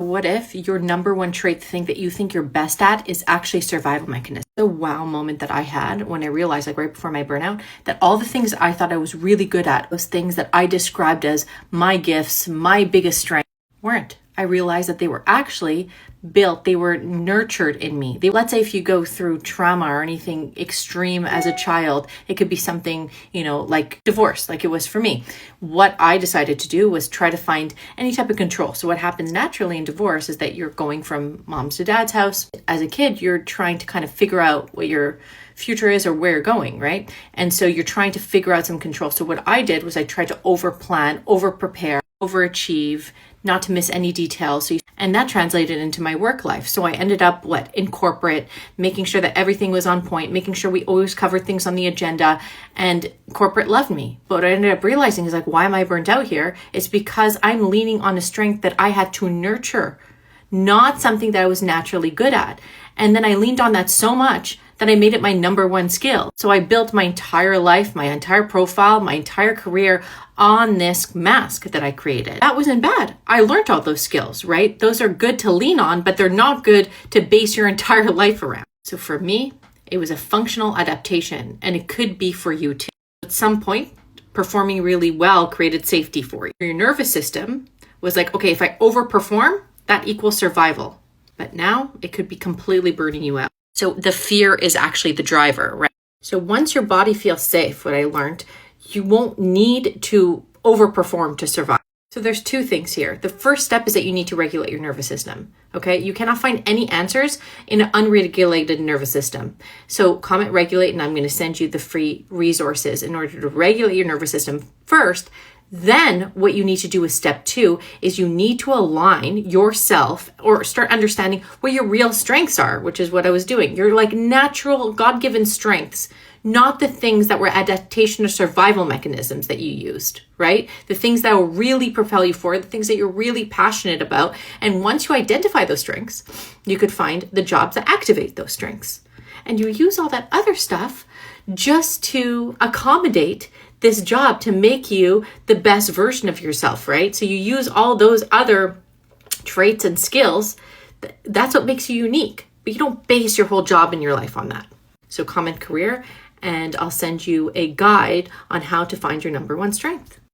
What if your number one trait, the thing that you think you're best at, is actually survival mechanism? The wow moment that I had when I realized, like right before my burnout, that all the things I thought I was really good at, those things that I described as my gifts, my biggest strength, weren't. I realized that they were actually built, they were nurtured in me. Let's say if you go through trauma or anything extreme as a child, it could be something, like divorce, like it was for me. What I decided to do was try to find any type of control. So what happens naturally in divorce is that you're going from mom's to dad's house. As a kid, you're trying to kind of figure out what your future is or where you're going, right? And so you're trying to figure out some control. So what I did was I tried to overplan, overprepare, overachieve, not to miss any details. And that translated into my work life. So I ended up in corporate, making sure that everything was on point, making sure we always covered things on the agenda, and corporate loved me. But what I ended up realizing is why am I burnt out here? It's because I'm leaning on a strength that I had to nurture, not something that I was naturally good at. And then I leaned on that so much that I made it my number one skill. So I built my entire life, my entire profile, my entire career on this mask that I created. That wasn't bad. I learned all those skills, right? Those are good to lean on, but they're not good to base your entire life around. So for me, it was a functional adaptation, and it could be for you too. At some point, performing really well created safety for you. Your nervous system was okay, if I overperform, that equals survival. But now it could be completely burning you out. So the fear is actually the driver, right? So once your body feels safe, what I learned, you won't need to overperform to survive. So there's two things here. The first step is that you need to regulate your nervous system, okay? You cannot find any answers in an unregulated nervous system. So comment regulate, and I'm going to send you the free resources in order to regulate your nervous system first. Then what you need to do with step 2 is you need to align yourself or start understanding what your real strengths are, which is what I was doing. Your natural God-given strengths, not the things that were adaptation or survival mechanisms that you used, right? The things that will really propel you forward, the things that you're really passionate about. And once you identify those strengths, you could find the jobs that activate those strengths. And you use all that other stuff just to accommodate this job to make you the best version of yourself, right? So you use all those other traits and skills. That's what makes you unique, but you don't base your whole job and your life on that. So comment career, and I'll send you a guide on how to find your number one strength.